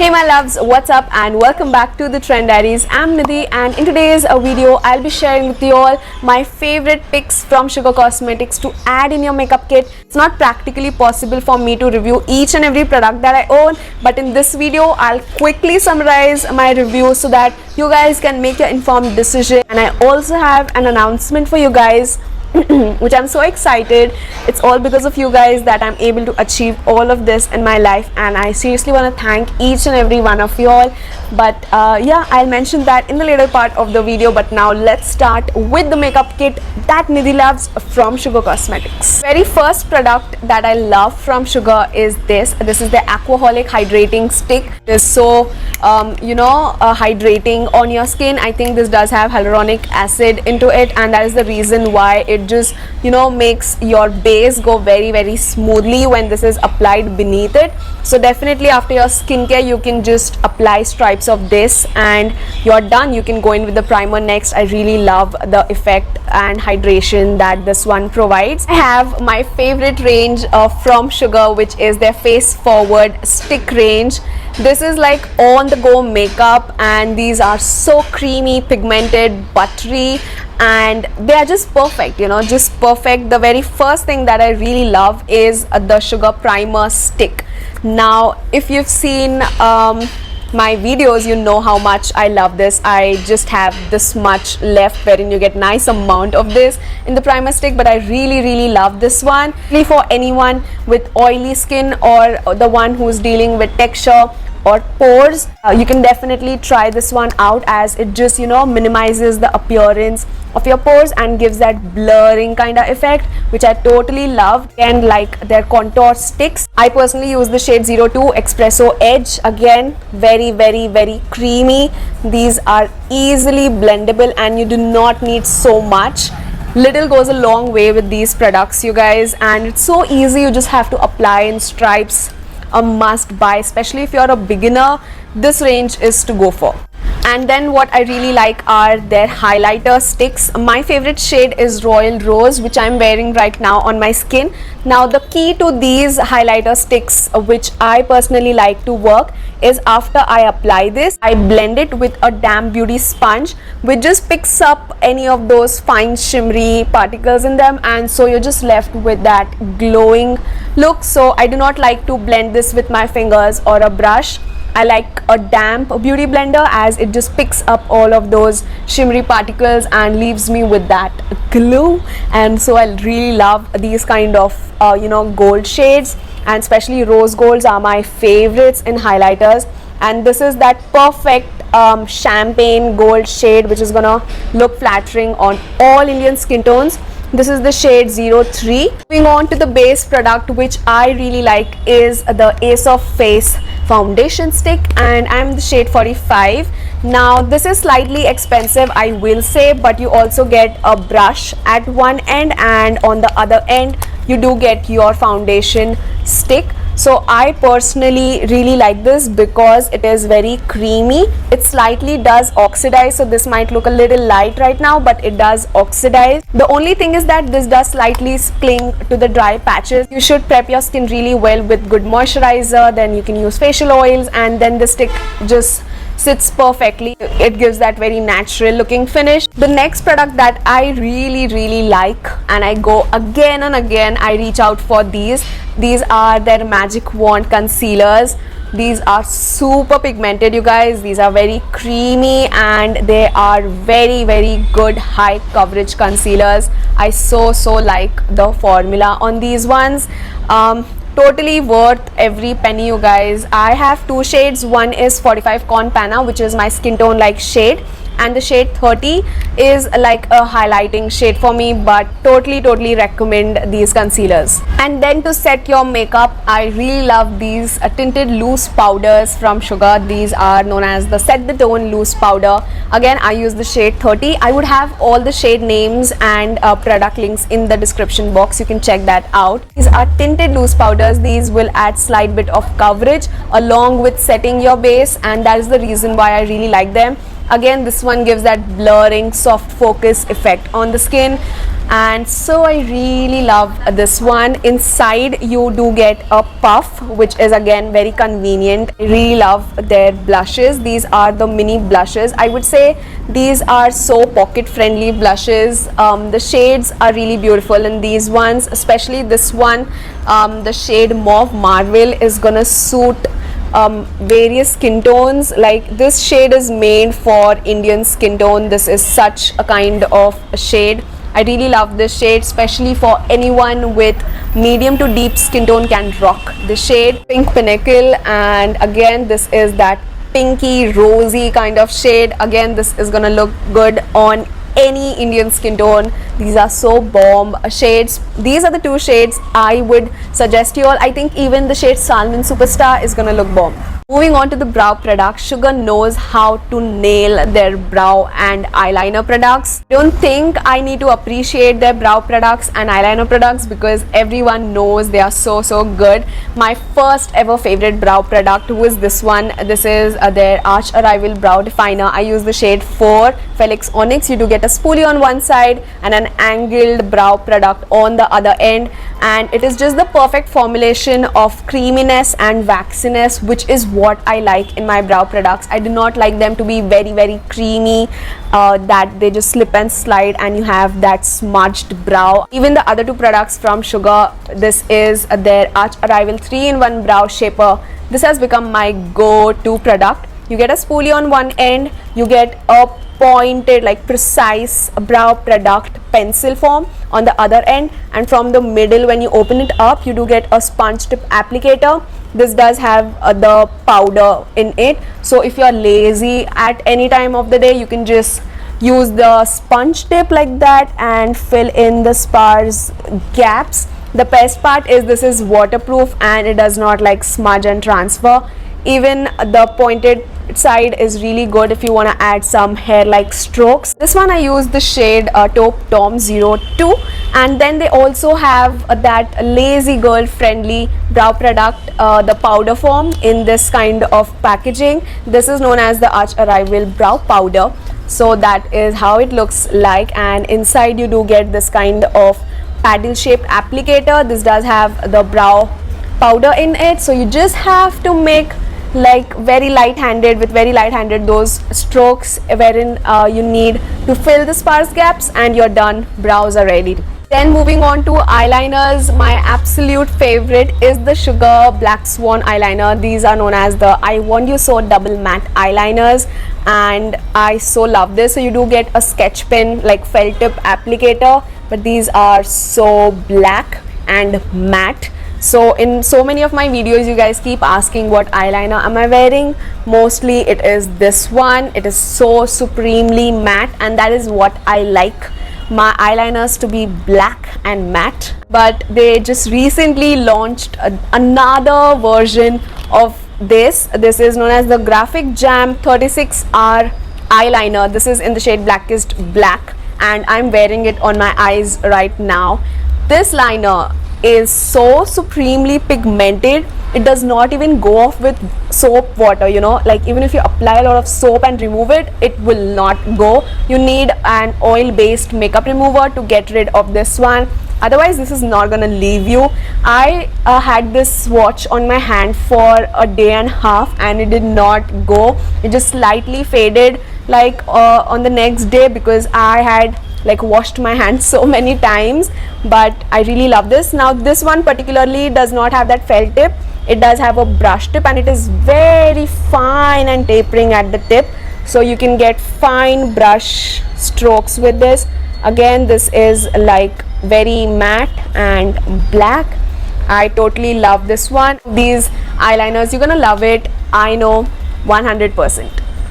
Hey my loves, what's up and welcome back to the Trend Diaries. I'm Nidhi and in today's video I'll be sharing with you all my favorite picks from Sugar Cosmetics to add in your makeup kit. It's not practically possible for me to review each and every product that I own, but in this video I'll quickly summarize my review so that you guys can make your informed decision. And I also have an announcement for you guys which I'm so excited. It's all because of you guys that I'm able to achieve all of this in my life, and I seriously want to thank each and every one of you all. But yeah, I'll mention that in the later part of the video. But now let's start with the makeup kit that Nidhi loves from Sugar Cosmetics. Very first product that I love from Sugar is this. This is the Aquaholic Hydrating Stick. It is so hydrating on your skin. I think this does have hyaluronic acid into it, and that is the reason why it just makes your base go very smoothly when this is applied beneath it. So definitely after your skincare you can just apply stripes of this and you're done. You can go in with the primer next. I really love the effect and hydration that this one provides. I have my favorite range from Sugar, which is their Face Forward Stick range. This is like on the go makeup, and these are so creamy, pigmented, buttery, and they are just perfect, just perfect. The very first thing that I really love is the Sugar Primer Stick. Now if you've seen my videos, you know how much I love this. I just have this much left wherein you get nice amount of this in the primer stick, but I really love this one. Really for anyone with oily skin or the one who's dealing with texture or pores, you can definitely try this one out, as it just minimizes the appearance of your pores and gives that blurring kind of effect, which I totally love. And like their contour sticks, I personally use the shade 02 Espresso Edge. Again, very creamy. These are easily blendable and you do not need so much. Little goes a long way with these products, you guys, and it's so easy. You just have to apply in stripes. A must buy, especially if you're a beginner. This range is to go for. And then what I really like are their highlighter sticks. My favorite shade is Royal Rose, which I'm wearing right now on my skin. Now the key to these highlighter sticks, which I personally like to work, is after I apply this, I blend it with a damp beauty sponge, which just picks up any of those fine shimmery particles in them, and so you're just left with that glowing look. So I do not like to blend this with my fingers or a brush. I like a damp beauty blender, as it just picks up all of those shimmery particles and leaves me with that glow. And so I really love these kind of gold shades, and especially rose golds are my favorites in highlighters. And this is that perfect champagne gold shade, which is gonna look flattering on all Indian skin tones. This is the shade 03. Moving on to the base product, which I really like, is the Ace of Face foundation stick, and I'm the shade 45. Now this is slightly expensive, I will say, but you also get a brush at one end, and on the other end you do get your foundation stick. So I personally really like this because it is very creamy. It slightly does oxidize, so this might look a little light right now, but it does oxidize. The only thing is that this does slightly cling to the dry patches. You should prep your skin really well with good moisturizer, then you can use facial oils, and then the stick just sits perfectly. It gives that very natural looking finish. The next product that I really like, and I go again and again, I reach out for these are their Magic Wand concealers. These are super pigmented, you guys. These are very creamy and they are very good high coverage concealers. I so like the formula on these ones. Totally worth every penny, you guys. I have two shades. One is 45 Con Panna, which is my skin tone like shade, and the shade 30 is like a highlighting shade for me, but totally recommend these concealers. And then to set your makeup, I really love these tinted loose powders from Sugar. These are known as the Set the Tone loose powder. Again, I use the shade 30. I would have all the shade names and product links in the description box. You can check that out. These are tinted loose powders. These will add slight bit of coverage along with setting your base, and that is the reason why I really like them. Again, this one gives that blurring soft focus effect on the skin, and so I really love this one. Inside you do get a puff, which is again very convenient. I really love their blushes. These are the mini blushes. I would say these are so pocket friendly blushes. The shades are really beautiful, and these ones, especially this one, the shade Mauve Marvel, is gonna suit various skin tones. Like this shade is made for Indian skin tone. This is such a kind of shade. I really love this shade, especially for anyone with medium to deep skin tone can rock the shade. Pink Pinnacle, and again this is that pinky rosy kind of shade. Again, this is gonna look good on any Indian skin tone. These are so bomb shades. These are the two shades I would suggest you all. I think even the shade Salmon Superstar is gonna look bomb. Moving on to the brow products, Sugar knows how to nail their brow and eyeliner products. Don't think I need to appreciate their brow products and eyeliner products because everyone knows they are so good. My first ever favorite brow product was this one. This is their Arch Arrival Brow Definer. I use the shade 4 Felix Onyx. You do get a spoolie on one side and an angled brow product on the other end, and it is just the perfect formulation of creaminess and waxiness, which is what I like in my brow products. I do not like them to be very creamy, that they just slip and slide and you have that smudged brow. Even the other two products from Sugar, this is their Arch Arrival 3-in-1 Brow Shaper. This has become my go-to product. You get a spoolie on one end, you get a pointed, like precise brow product pencil form on the other end, and from the middle when you open it up you do get a sponge tip applicator. This does have the powder in it, so if you are lazy at any time of the day, you can just use the sponge tip like that and fill in the sparse gaps. The best part is this is waterproof and it does not like smudge and transfer. Even the pointed side is really good if you want to add some hair like strokes. This one I use the shade Taupe Tom 02, and then they also have that lazy girl friendly brow product, the powder form in this kind of packaging. This is known as the Arch Arrival Brow Powder. So that is how it looks like, and inside you do get this kind of paddle shaped applicator. This does have the brow powder in it, so you just have to make like very light-handed those strokes wherein you need to fill the sparse gaps, and you're done. Brows are ready. Then moving on to eyeliners, my absolute favorite is the Sugar Black Swan eyeliner. These are known as the I Want You So double matte eyeliners, and I so love this. So you do get a sketch pen like felt tip applicator, but these are so black and matte. So in so many of my videos you guys keep asking what eyeliner am I wearing. Mostly it is this one. It is so supremely matte, and that is what I like my eyeliners to be, black and matte. But they just recently launched another version of this. This is known as the Graphic Jam 36R eyeliner. This is in the shade Blackest Black, and I'm wearing it on my eyes right now. This liner is so supremely pigmented. It does not even go off with soap water, you know, like even if you apply a lot of soap and remove it, it will not go. You need an oil based makeup remover to get rid of this one, otherwise this is not gonna leave you. I had this swatch on my hand for a day and a half and it did not go. It just slightly faded like on the next day because I had like washed my hands so many times, but I really love this. Now this one particularly does not have that felt tip. It does have a brush tip, and it is very fine and tapering at the tip, so you can get fine brush strokes with this. Again, this is like very matte and black. I totally love this one. These eyeliners, you're gonna love it, I know, 100%.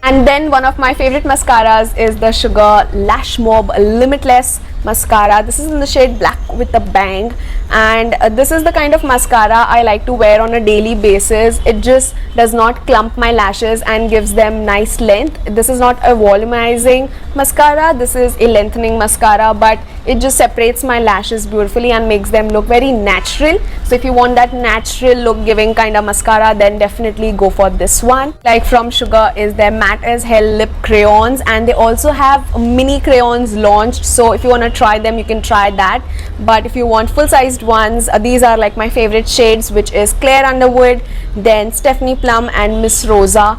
And then one of my favorite mascaras is the Sugar Lash Mob Limitless mascara. This is in the shade Black with a Bang, and this is the kind of mascara I like to wear on a daily basis. It just does not clump my lashes and gives them nice length. This is not a volumizing mascara, this is a lengthening mascara, but it just separates my lashes beautifully and makes them look very natural. So if you want that natural look giving kind of mascara, then definitely go for this one. Like from Sugar is their matte as hell lip crayons, and they also have mini crayons launched, so if you want to try them, you can try that. But if you want full sized ones, these are like my favorite shades, which is Claire Underwood, then Stephanie Plum, and Miss Rosa.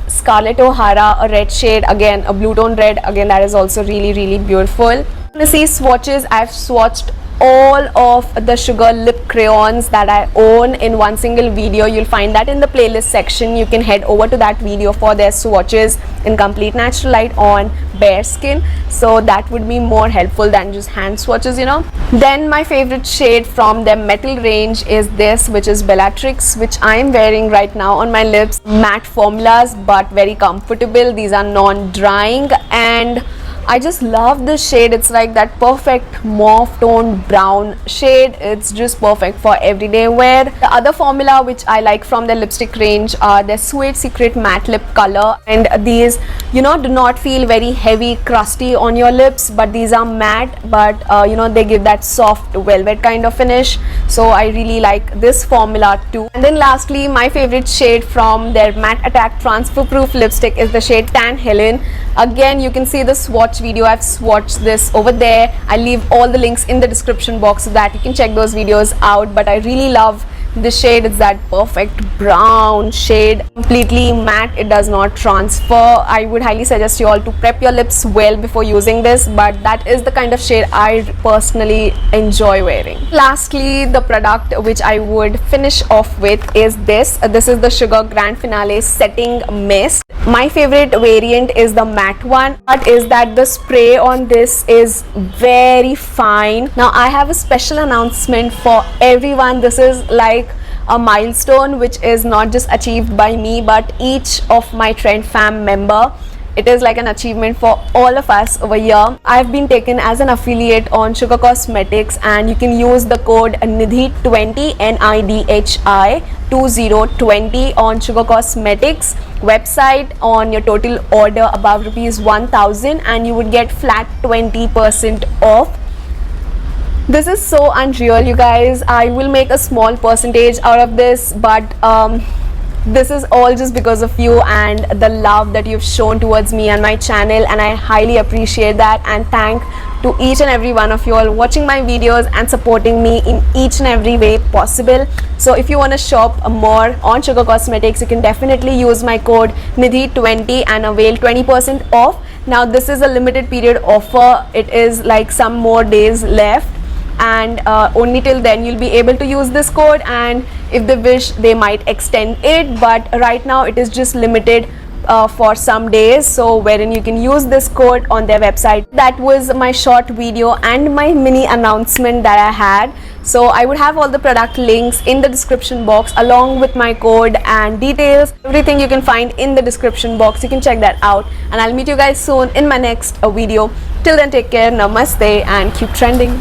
Scarlett O'Hara, a red shade, again a blue tone red, again that is also really beautiful. To see swatches, I've swatched all of the Sugar lip crayons that I own in one single video. You'll find that in the playlist section. You can head over to that video for their swatches in complete natural light on bare skin, so that would be more helpful than just hand swatches, you know. Then my favorite shade from their metal range is this, which is Bellatrix, which I am wearing right now on my lips. Matte formulas but very comfortable. These are non-drying, and I just love this shade. It's like that perfect mauve tone brown shade. It's just perfect for everyday wear. The other formula which I like from their lipstick range are their Sweet Secret matte lip color, and these, you know, do not feel very heavy crusty on your lips, but these are matte, but you know, they give that soft velvet kind of finish. So I really like this formula too. And then lastly, my favorite shade from their Matte Attack transfer proof lipstick is the shade Tan Helen. Again, you can see the swatch video. I've swatched this over there. I leave all the links in the description box so that you can check those videos out. But I really love this shade. It's that perfect brown shade, completely matte. It does not transfer. I would highly suggest you all to prep your lips well before using this, but that is the kind of shade I personally enjoy wearing. Lastly, the product which I would finish off with is this. This is the Sugar Grand Finale Setting Mist. My favorite variant is the matte one, but is that the spray on this is very fine. Now I have a special announcement for everyone. This is like a milestone which is not just achieved by me but each of my Trend Fam member. It is like an achievement for all of us over here. I've been taken as an affiliate on Sugar Cosmetics, and you can use the code NIDHI20 NIDHI 2020 on Sugar Cosmetics website on your total order above ₹1000, and you would get flat 20% off. This is so unreal, you guys. I will make a small percentage out of this, but this is all just because of you and the love that you've shown towards me and my channel, and I highly appreciate that. And thank to each and every one of you all watching my videos and supporting me in each and every way possible. So if you want to shop more on Sugar Cosmetics, you can definitely use my code NIDHI20 and avail 20% off. Now this is a limited period offer. It is like some more days left, and only till then you'll be able to use this code, and if they wish they might extend it, but right now it is just limited for some days, so wherein you can use this code on their website. That was my short video and my mini announcement that I had. So I would have all the product links in the description box along with my code and details. Everything you can find in the description box. You can check that out, and I'll meet you guys soon in my next video. Till then, take care, namaste, and keep trending.